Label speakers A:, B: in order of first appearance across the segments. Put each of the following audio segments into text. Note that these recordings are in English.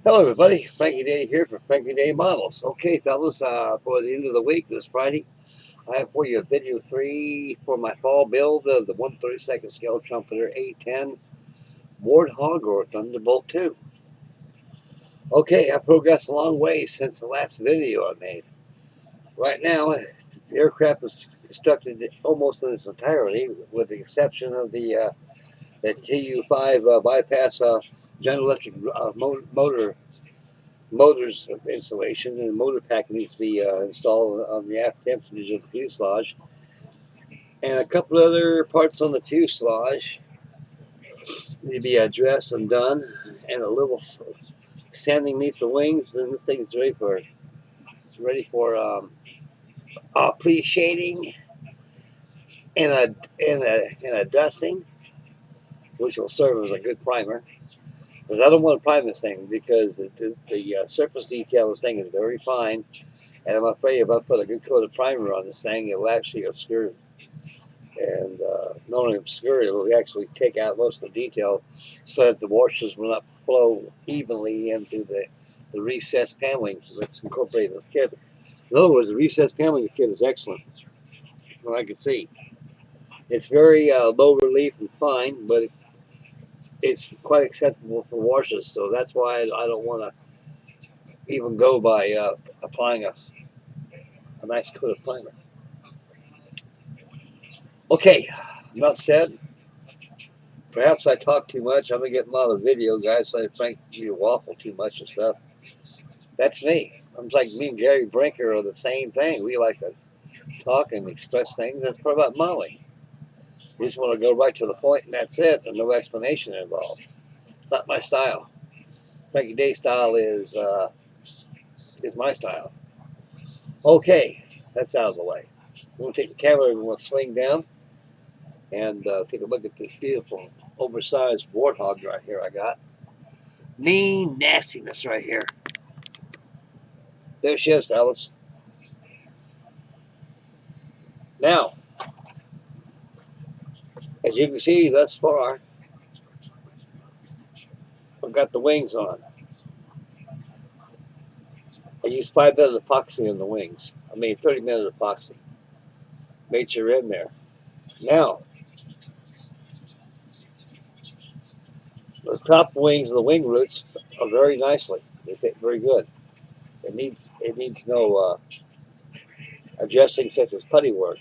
A: Hello, everybody. Frankie Day here for Frankie Day Models. Okay, fellas, for the end of the week, this Friday, I have for you video 3 for my fall build of the 1/32 scale Trumpeter A-10 Warthog or Thunderbolt 2. Okay, I progressed a long way since the last video I made. Right now, the aircraft was constructed almost in its entirety, with the exception of the TU-5 bypass General Electric motors installation, and the motor pack needs to be installed on the aft empennage of the fuselage, and a couple other parts on the fuselage need to be addressed and done, and a little sanding beneath the wings, and this thing is ready for pre-shading and a dusting, which will serve as a good primer. Because I don't want to prime this thing because the surface detail of this thing is very fine, and I'm afraid if I put a good coat of primer on this thing, it'll actually obscure, and not only obscure, it'll actually take out most of the detail so that the washes will not flow evenly into the recessed paneling that's incorporated in this kit. In other words, the recessed paneling kit is excellent, from what I can see. It's very low relief and fine, but it's quite acceptable for washes, so that's why I don't want to even go by applying a nice coat of primer. Okay, enough said. Perhaps I talk too much. I'm getting a lot of video guys say Frank, you waffle too much and stuff. That's me. I'm like me and Gary Brinker are the same thing. We like to talk and express things. That's part about Molly. We just want to go right to the point and that's it, and no explanation involved. It's not my style. Frankie Day style is my style. Okay, that's out of the way. We're going to take the camera and we'll swing down and take a look at this beautiful oversized Warthog right here I got. Mean nastiness right here. There she is, fellas. Now, as you can see thus far, I've got the wings on. I used 5 minutes epoxy on the wings. I made 30 minutes epoxy. Made sure in there. Now, the top wings of the wing roots are very nicely. They fit very good. It needs no adjusting such as putty work.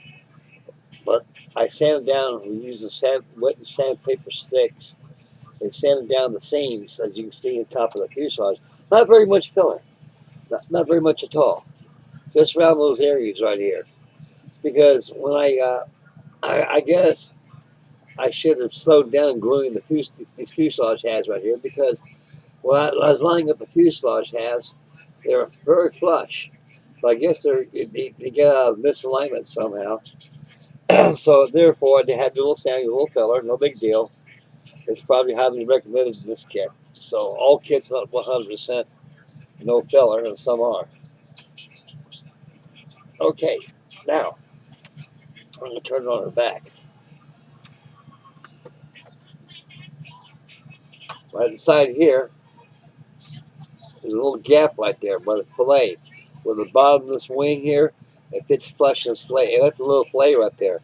A: But I sanded down. We use the wet sandpaper sticks and sanded down the seams, as you can see, on top of the fuselage. Not very much filler. Not very much at all. Just around those areas right here. Because when I guess I should have slowed down gluing these fuselage halves right here, because when I was lining up the fuselage halves, they're very flush. So I guess they get out of misalignment somehow. So therefore, they had a little sanding, a little filler, no big deal. It's probably highly recommended in this kit. So all kits not 100% no filler, and some are. Okay, now I'm going to turn it on her back. Right inside here, there's a little gap right there by the fillet. Where the bottom of this wing here, it fits flush in this fillet. And that's a little fillet right there.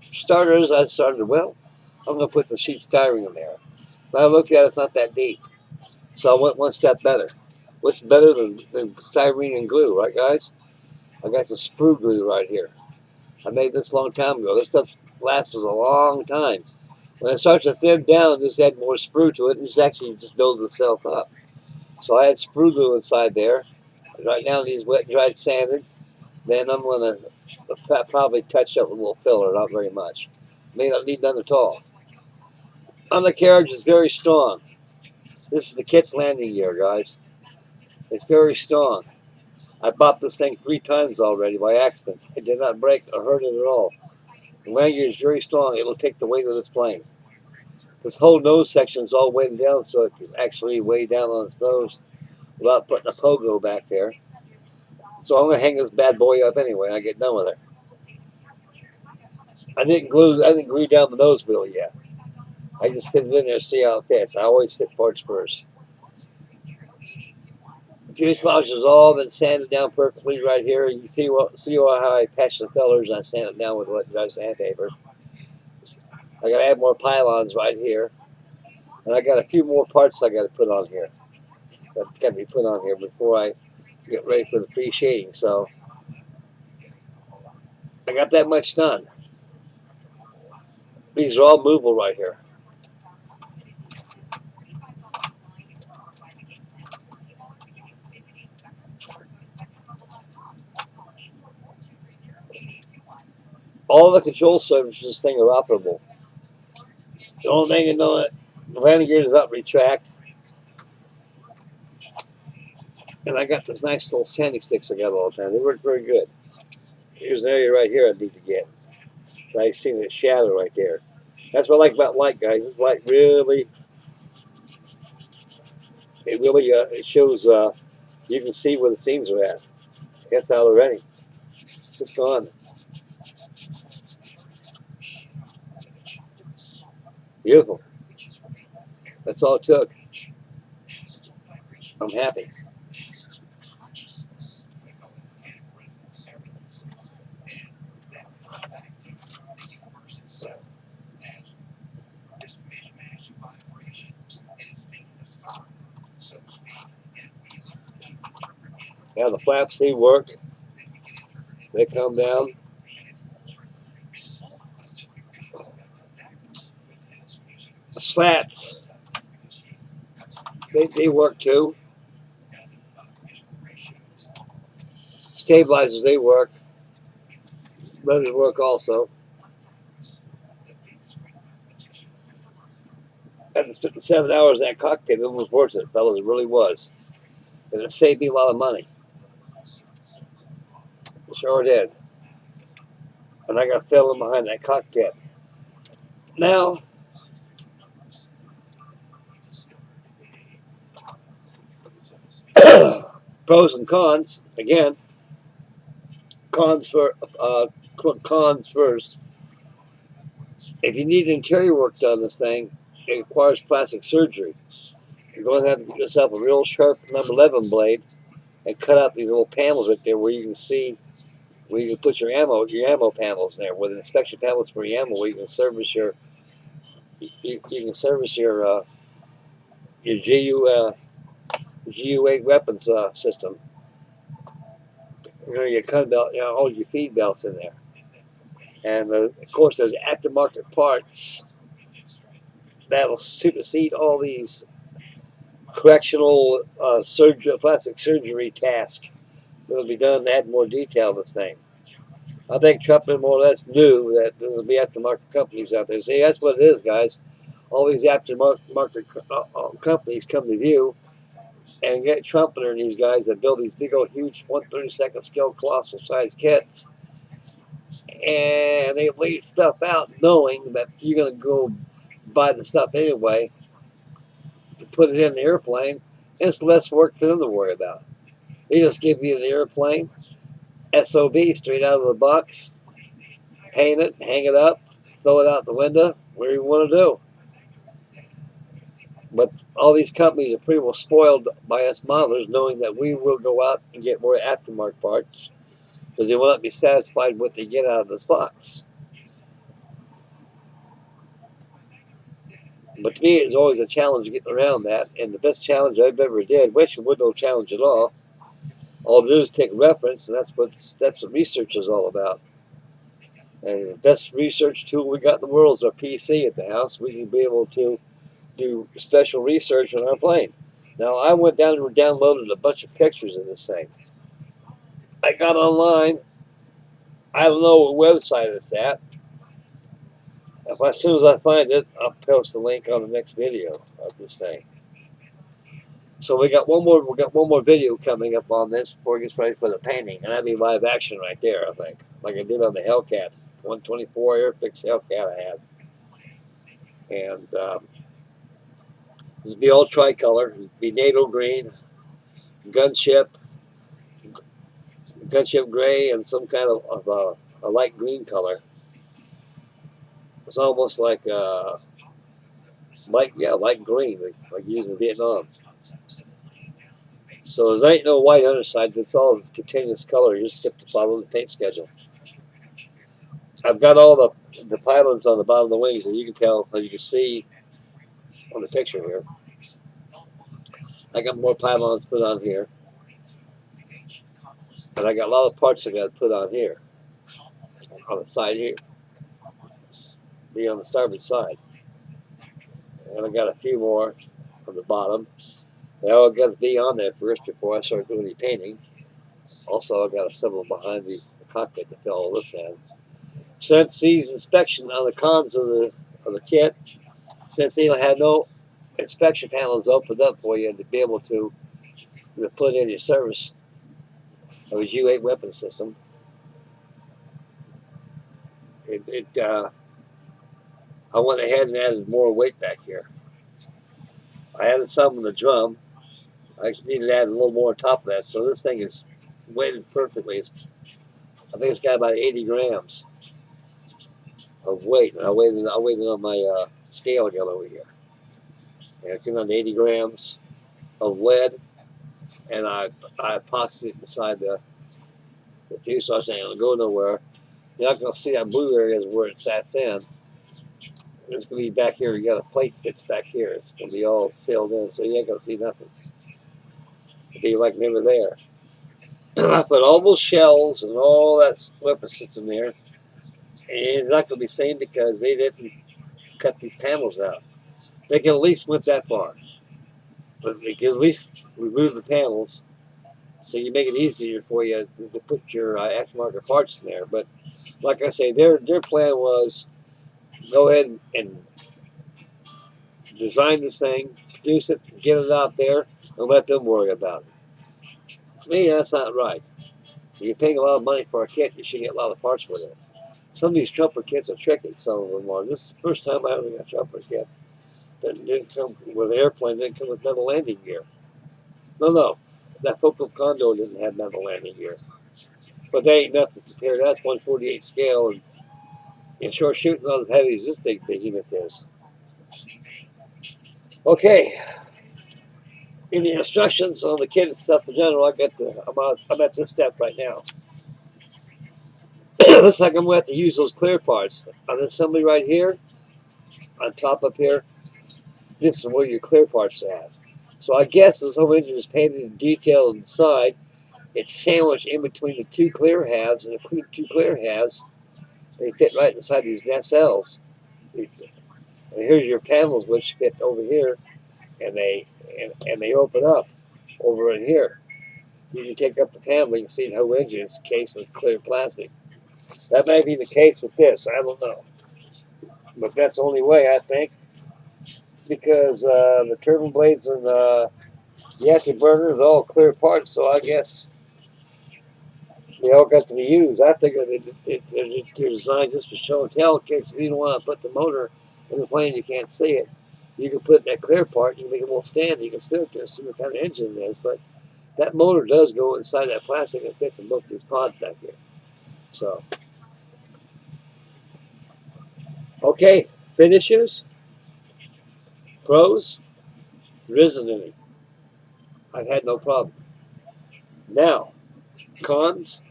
A: Starters, I started, well, I'm going to put the sheet styrene in there. But I looked at it, it's not that deep. So I went one step better. What's better than styrene and glue, right, guys? I got some sprue glue right here. I made this a long time ago. This stuff lasts a long time. When it starts to thin down, just add more sprue to it, and just builds itself up. So I had sprue glue inside there. Right now, these wet and dried sanded. Then I'm going to probably touch up with a little filler, not very much. May not need none at all. On the carriage, it's very strong. This is the kit's landing gear, guys. It's very strong. I bopped this thing 3 times already by accident. It did not break or hurt it at all. The landing gear is very strong. It'll take the weight of this plane. This whole nose section is all weighted down, so it can actually weigh down on its nose without putting a pogo back there. So I'm going to hang this bad boy up anyway when I get done with it. I didn't glue down the nose wheel yet. I just fit it in there to see how it fits. I always fit parts first. Fuselage has all been sanded down perfectly right here. You see how I patched the fillers and I sanded it down with wet dry sandpaper. I gotta add more pylons right here. And I got a few more parts I gotta put on here. That gotta be put on here before I get ready for the pre-shading. So I got that much done. These are all movable right here. All the control surfaces of this thing are operable. The only thing you know that the landing gear is up, retract. And I got this nice little sanding sticks I got all the time. They work very good. Here's an area right here I need to get. I see the shadow right there. That's what I like about light, guys. This light really, it shows, you can see where the seams are at. It's out already. It's gone. Beautiful. That's all it took. I'm happy. Now the flaps, they work. They come down. The slats, they work too. Stabilizers, they work. Motors work also. After spending 7 hours in that cockpit, it was worth it, fellas. It really was. And it saved me a lot of money. It sure did. And I got filling behind that cockpit. Now, pros and cons. Again, cons first. If you need interior work done on this thing, it requires plastic surgery. You're going to have to get yourself a real sharp number 11 blade and cut out these little panels right there where you can see where you can put your ammo panels there, with an inspection panels for your ammo, where you can service your GU8 weapons system. Your gun belt, all your feed belts in there, and of course there's aftermarket parts that'll supersede all these correctional plastic surgery tasks that'll be done to add more detail to this thing. I think Trumpeter more or less knew that there will be aftermarket companies out there. See, that's what it is, guys. All these aftermarket companies come to view and get Trumpeter and these guys that build these big old huge 1/32 scale colossal size kits. And they lay stuff out knowing that you're going to go buy the stuff anyway to put it in the airplane. And it's less work for them to worry about. They just give you the airplane, SOB, straight out of the box, paint it, hang it up, throw it out the window, whatever you want to do. But all these companies are pretty well spoiled by us modelers, knowing that we will go out and get more aftermarket parts because they will not be satisfied with what they get out of this box. But to me, it's always a challenge getting around that, and the best challenge I've ever did, which was no challenge at all to do is take reference, and that's what research is all about. And the best research tool we got in the world is our PC at the house. We can be able to do special research on our plane. Now, I went down and downloaded a bunch of pictures of this thing. I got online. I don't know what website it's at. As soon as I find it, I'll post the link on the next video of this thing. So we got one more video coming up on this before it gets ready for the painting, and that'd be live action right there, I think, like I did on the Hellcat 124 Airfix Hellcat I had. And this would be all tricolor. It'd be NATO green, gunship gray, and some kind of a light green color. It's almost like light green, like used in Vietnam. So there ain't no white underside. It's all continuous color. You just get to follow the paint schedule. I've got all the pylons on the bottom of the wings, and you can tell, as you can see on the picture here. I got more pylons put on here, and I got a lot of parts I got to put on here, on the side here, be on the starboard side, and I got a few more on the bottom. They all got to be on there first before I start doing any painting. Also, I got to assemble behind the cockpit to fill all this in. Since these inspection on the cons of the kit, since they don't have no inspection panels opened up for you to be able to put in your service of a U-8 weapon system, I went ahead and added more weight back here. I added some in the drum. I just needed to add a little more on top of that, so this thing is weighted perfectly. I think it's got about 80 grams of weight. And I weighed it on my scale again over here. And it came on 80 grams of lead, and I epoxied it inside the fuselage. Ain't gonna go nowhere. You're not gonna see that blue area where it sats in. It's gonna be back here. You got a plate fits back here. It's gonna be all sealed in, so you ain't gonna see nothing. It'll be like never there. I put all those shells and all that weapon system there, and it's not gonna be seen because they didn't cut these panels out. They can at least went that far, but they can at least remove the panels, so you make it easier for you to put your aftermarket parts in there. But like I say, their plan was go ahead and design this thing, produce it, get it out there, and let them worry about it. To me, that's not right. You're paying a lot of money for a kit, you should get a lot of parts with it. Some of these Trumpeter kits are tricky, some of them are. This is the first time I ever got a Trumpeter kit that didn't come with an airplane, didn't come with metal landing gear. No. That Focal Condor doesn't have metal landing gear. But they ain't nothing compared. That's 1/48 scale, and short shooting not as heavy as this big behemoth is. Okay. In the instructions on the kit and stuff in general, I'm at this step right now. Looks like I'm going to have to use those clear parts. On the assembly right here, on top up here, this is where your clear parts are at. So I guess this whole engine is painted in detail inside. It's sandwiched in between the two clear halves, and the two clear halves, they fit right inside these nacelles. And here's your panels, which fit over here, and they open up over in here. You can take up the panel, you can see the whole engine is cased in clear plastic. That may be the case with this, I don't know. But that's the only way, I think, because the turbine blades and the afterburner is all clear parts, so I guess they all got to be used. I think they're designed just for show and tell, in case if you don't want to put the motor in the plane, you can't see it. You can put that clear part, you can make it more standing, you can still see what kind of engine it is, but that motor does go inside that plastic and fits in both these pods back here. So, okay, finishes, pros, there isn't any. I've had no problem. Now, cons,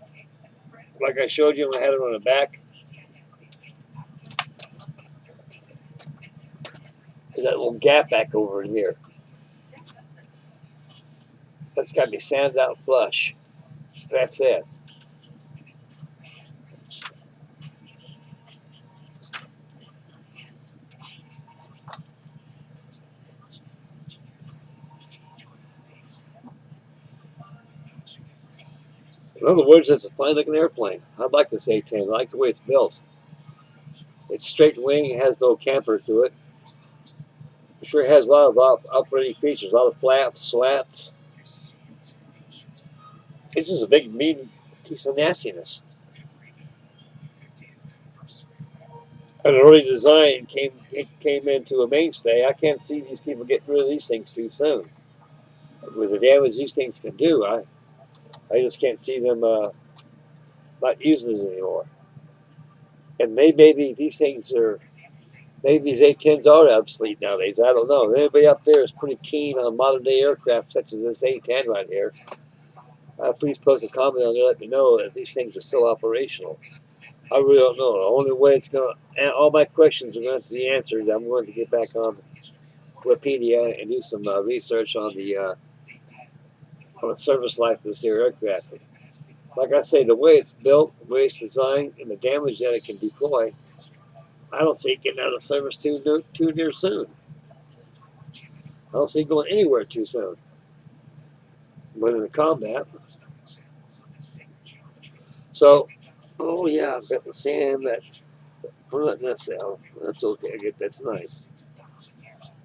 A: like I showed you when I had it on the back, is that little gap back over in here. That's got to be sanded out flush. That's it. In other words, it's a fine looking airplane. I like this A-10. I like the way it's built. It's straight wing, it has no camper to it. It sure has a lot of operating features, a lot of flaps, slats. It's just a big, mean piece of nastiness. An early design came into a mainstay. I can't see these people getting rid of these things too soon. With the damage these things can do, I just can't see them not using this anymore. And maybe these things are Maybe these A-10s are obsolete nowadays. I don't know. Anybody up there is pretty keen on modern day aircraft such as this A-10 right here. Please post a comment on it. Let me know that these things are still operational. I really don't know. The only way it's going to, all my questions are going to have to be answered. I'm going to get back on Wikipedia and do some research on the service life of this here aircraft. Like I say, the way it's built, the way it's designed, and the damage that it can deploy, I don't see it getting out of service too near soon. I don't see it going anywhere too soon. But in the combat. So, oh yeah, I've got the sand that we're letting that sell. That's okay. I get that tonight.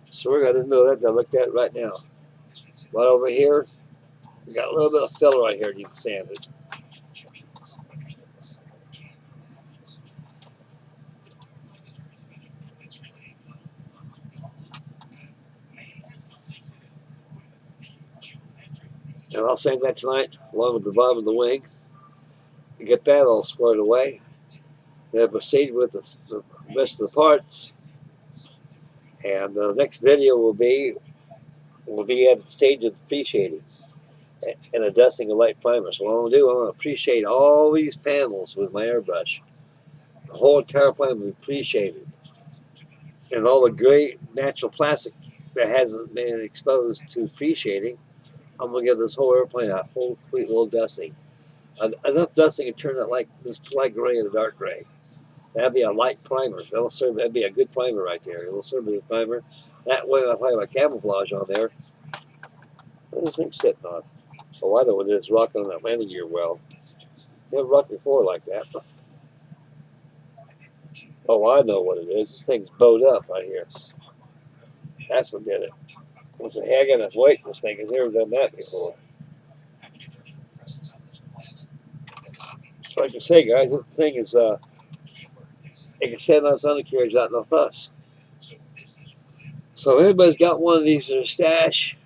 A: So we're gonna know that. I looked at it right now. Right over here, we got a little bit of filler right here. Need to sand it. And I'll sand that tonight, along with the bottom of the wing. Get that all squared away. Then proceed with the rest of the parts. And the next video will be at the stage of appreciating and a dusting of light primer. So what I'm going to do, I'm going to appreciate all these panels with my airbrush. The whole entire plane will be appreciated. And all the great natural plastic that hasn't been exposed to appreciating, I'm going to give this whole airplane a whole complete little dusting. Enough dusting to turn it like this light gray and dark gray. That'd be a light primer. That'd be a good primer right there. It'll serve as a primer. That way I'll have my camouflage on there. What is this thing sitting on? Oh, I know what it is. Rocking on that landing gear well. Never rocked before like that. Oh, I know what it is. This thing's bowed up right here. That's what did it. I said, hey, I got enough weight in this thing. I've never done that before. Like I say, guys, this thing is, it can stand on its undercarriage without no fuss. So if anybody's got one of these in a stash,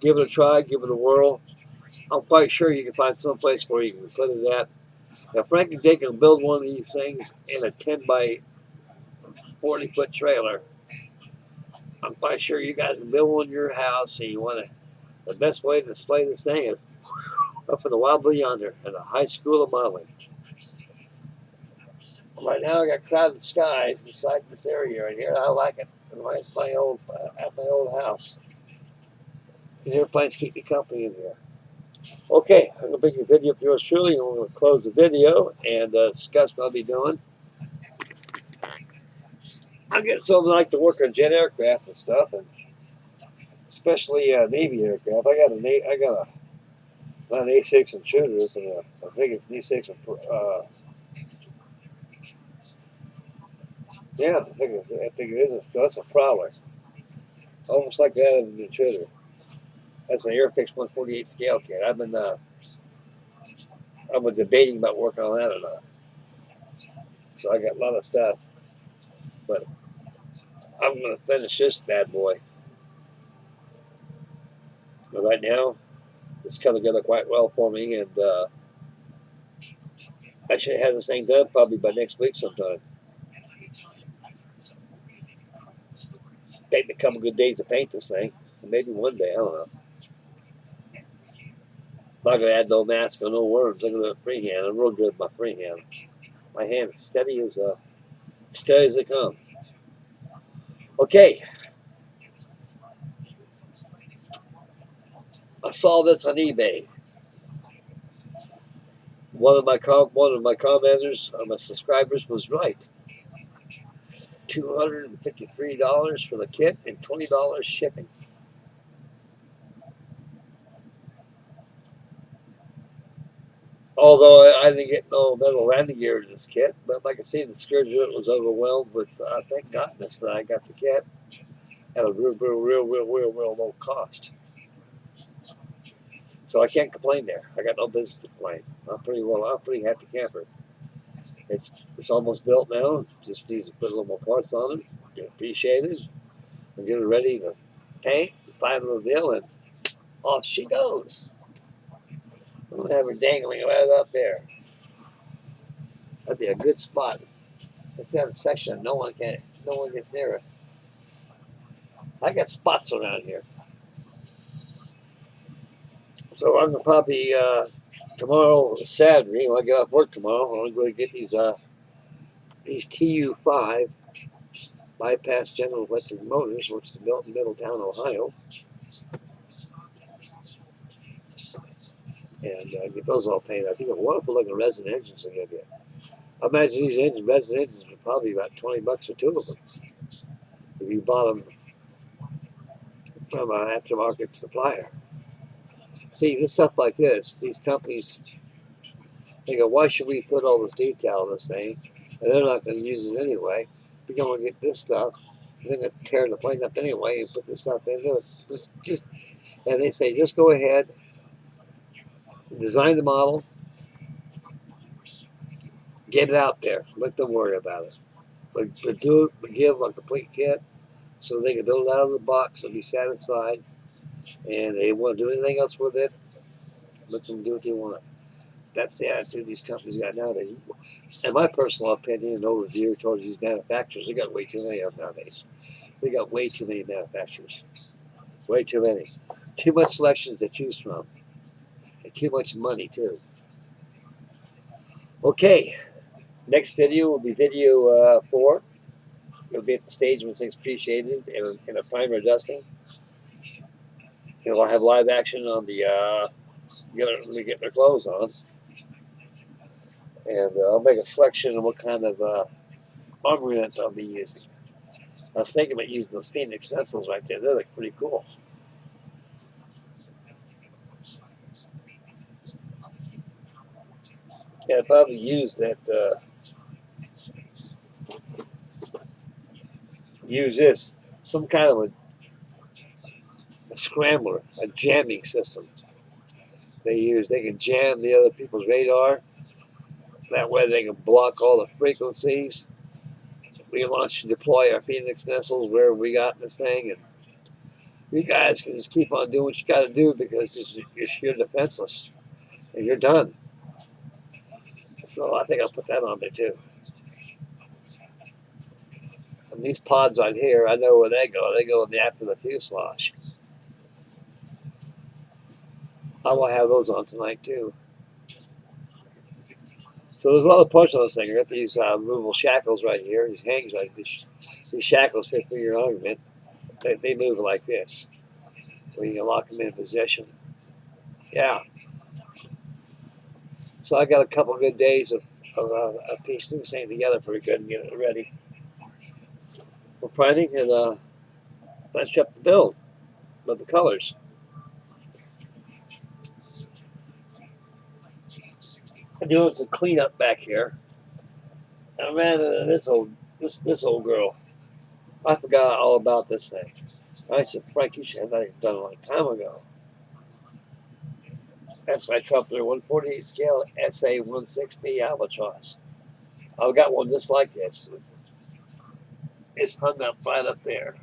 A: give it a try, give it a whirl. I'm quite sure you can find some place where you can put it at. Now, Frankie Day can build one of these things in a 10 by 40 foot trailer. I'm quite sure you guys can build one in your house, and you want to. The best way to display this thing is up in the wild blue yonder in the high school of modeling. Right now, I got clouded skies inside this area right here. I like it. It reminds me at my old house. These airplanes keep me company in here. Okay, I'm going to bring a video up yours truly, and we're going to close the video and discuss what I'll be doing. I get something like to work on jet aircraft and stuff, and especially Navy aircraft. I got an A6 intruders, and I think it's an A6. Yeah, I think it is. That's a prowler, almost like that of an intruder. That's an Airfix 148 scale kit. I've been debating about working on that or not. So I got a lot of stuff, but I'm going to finish this bad boy. But right now, it's coming together quite well for me, and I should have this thing done probably by next week sometime. Take me a couple good days to paint this thing. Maybe one day, I don't know. I'm not going to add no mask or no worms. I'm going to do it freehand. I'm real good with my freehand. My hand is steady as they come. Okay. I saw this on eBay. One of my commenters, my subscribers, was right. $253 for the kit and $20 shipping. Although I didn't get no metal landing gear in this kit, but like I said, the Scourge unit was overwhelmed with, thank goodness that I got the kit at a real low cost. So I can't complain there. I got no business to complain. I'm pretty happy camper. It's almost built now. Just needs to put a little more parts on it, get appreciated, and get it ready to paint, final reveal, and off she goes. I'm gonna have her dangling right up there. That'd be a good spot. It's that section no one can no one gets near it. I got spots around here. So I'm gonna probably tomorrow, Saturday, when I get off work tomorrow, I'm going to get these TU5 bypass General Electric motors, which is built in Middletown, Ohio, and get those all painted. I think a wonderful looking resin engines they give you. I imagine these resin engines are probably about $20 for two of them. If you bought them from an aftermarket supplier. See, this stuff like this, these companies, they go, why should we put all this detail in this thing? And they're not going to use it anyway. We're going to get this stuff. They're going to tear the plane up anyway and put this stuff into it. And they say, just go ahead, design the model, get it out there. Let them worry about it. But give a complete kit so they can build it out of the box and be satisfied. And they want to do anything else with it, let them do what they want. That's the attitude these companies got nowadays. In my personal opinion and overview towards these manufacturers, they got way too many of them nowadays. They got way too many manufacturers. Way too many. Too much selections to choose from. And too much money, too. Okay. Next video will be video 4. It'll be at the stage when things appreciated in a primer dusting. It'll have live action on the getting their clothes on. And I'll make a selection of what kind of armament I'll be using. I was thinking about using those Phoenix vessels right there. They look pretty cool. Yeah, I'd probably use that. Use this, some kind of a scrambler, a jamming system. They can jam the other people's radar. That way they can block all the frequencies. We launch and deploy our Phoenix missiles wherever we got this thing, and you guys can just keep on doing what you got to do because you're defenseless and you're done. So I think I'll put that on there too. And these pods on here, I know where they go. They go after the fuselage. I will have those on tonight too. So there's a lot of parts on this thing. I got these movable shackles right here. These hangs right. These shackles fit for your armament. They move like this, where you can lock them in position. Yeah. So I got a couple good days of piecing this thing together pretty good and getting it ready for printing and finish up the build of the colors. I'm doing some cleanup back here. I ran into this old girl. I forgot all about this thing. I said, Frank, you should have that done a long time ago. That's my Trumpeter 148 scale SA-16B Albatross. I've got one just like this. It's hung up right up there.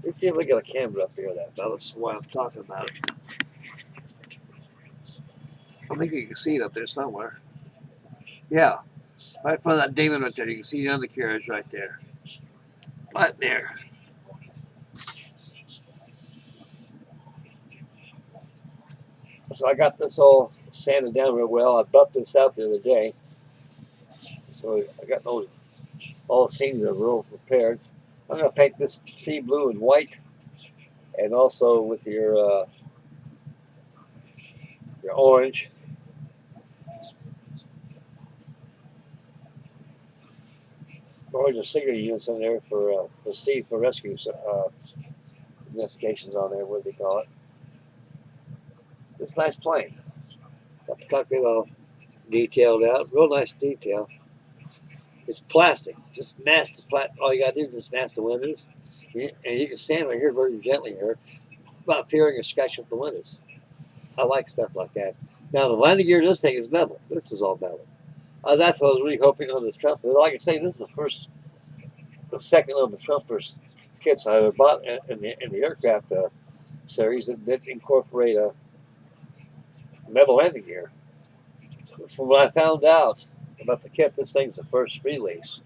A: Let's see if we got a camera up here. That's why I'm talking about it. I think you can see it up there somewhere. Yeah, right in front of that Damon right there. You can see the undercarriage right there. Right there. So I got this all sanded down real well. I buffed this out the other day. So I got all the seams are real prepared. I'm going to paint this sea blue and white. And also with your orange. Orange insignia units in there for sea for rescue notifications on there, what do they call it? It's a nice plane. Got the cockpit all detailed out. Real nice detail. It's plastic. Just mask the plastic. All you got to do is just mask the windows. And you can stand right here very gently here without fearing a scratch up the windows. I like stuff like that. Now, the landing gear in this thing is metal. This is all metal. That's what I was really hoping on this Trumpeter. Like I say, this is the second of the Trumpeter's kits I ever bought in the aircraft series that incorporate a metal landing gear. From what I found out about the kit, this thing's the first release.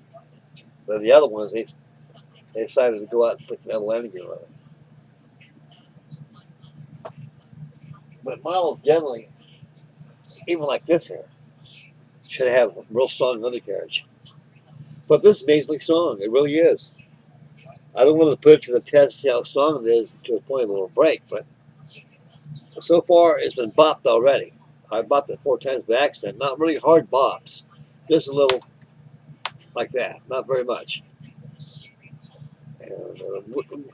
A: But the other ones, they decided to go out and put the landing gear on it. But models generally, even like this here, should have real strong undercarriage. But this is amazingly strong. It really is. I don't want to put it to the test, see how strong it is to a point where it'll break, but so far it's been bopped already. I bopped it 4 times by accident. Not really hard bops, just a little like that, not very much. And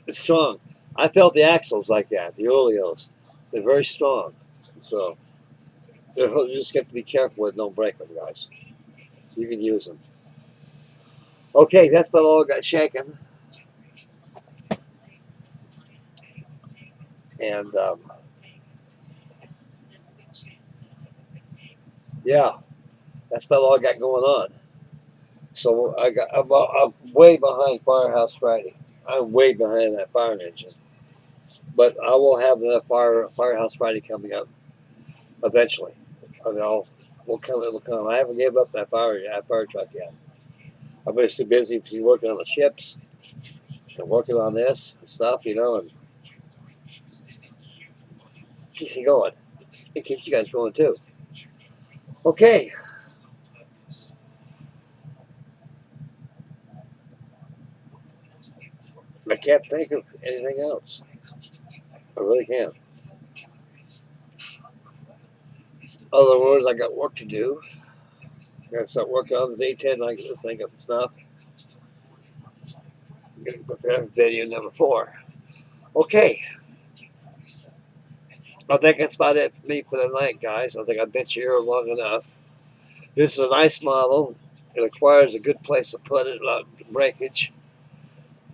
A: it's strong. I felt the axles like that, the oleos. They're very strong. So you just have to be careful with don't break them, guys. You can use them. Okay, that's about all I got shaking. And yeah, that's about all I got going on. So I'm way behind Firehouse Friday. I'm way behind that fire engine. But I will have enough Firehouse Friday coming up eventually. I mean, will come. It'll come. I haven't given up that fire truck yet. I've been too busy working on the ships and working on this and stuff, and keeps you going. It keeps you guys going too. Okay. I can't think of anything else. I really can't. Other words, I got work to do. I gotta start working on this A-10. I get this thing up to snuff. Getting prepared for video number 4. Okay. I think that's about it for me for the night, guys. I think I've been here long enough. This is a nice model. It requires a good place to put it, a lot of breakage.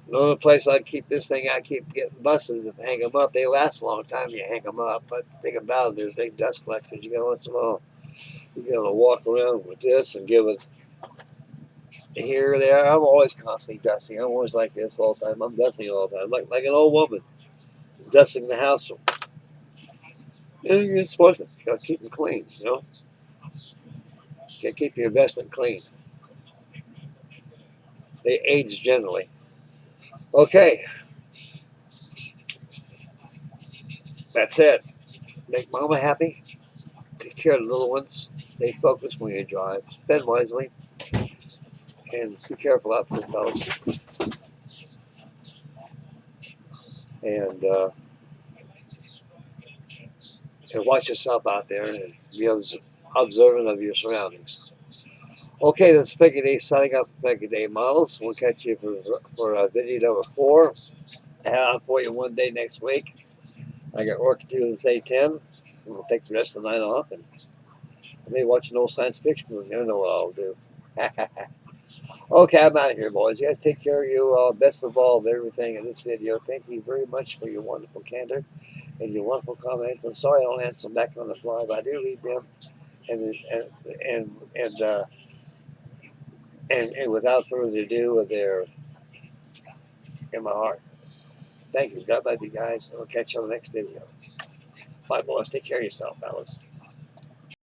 A: The only place I'd keep this thing, I keep getting busted to hang them up. They last a long time, you hang them up. But the thing about it is, they dust collectors. You got once in a while, you got to walk around with this and give it here or there. I'm always constantly dusting. I'm always like this all the time. I'm dusting all the time, like an old woman dusting the house. It's worth it. You got to keep them clean. You got to keep your investment clean. They age generally. Okay, that's it. Make mama happy. Take care of the little ones. Stay focused when you drive. Spend wisely. And be careful out there, fellas. And watch yourself out there and be observant of your surroundings. Okay, this is Frankie Day signing up for Frankie Day Models. We'll catch you for video number 4. I'll have it for you one day next week. I got work to do in this A-10. We'll take the rest of the night off and maybe watch an old science fiction movie. I don't know what I'll do. Okay, I'm out of here, boys. You guys take care of you. Best of all of everything in this video. Thank you very much for your wonderful candor and your wonderful comments. I'm sorry I don't answer them back on the fly, but I do read them. And without further ado, they're in my heart. Thank you. God love you guys. I'll catch you on the next video. Bye, boys. Take care of yourself, fellas.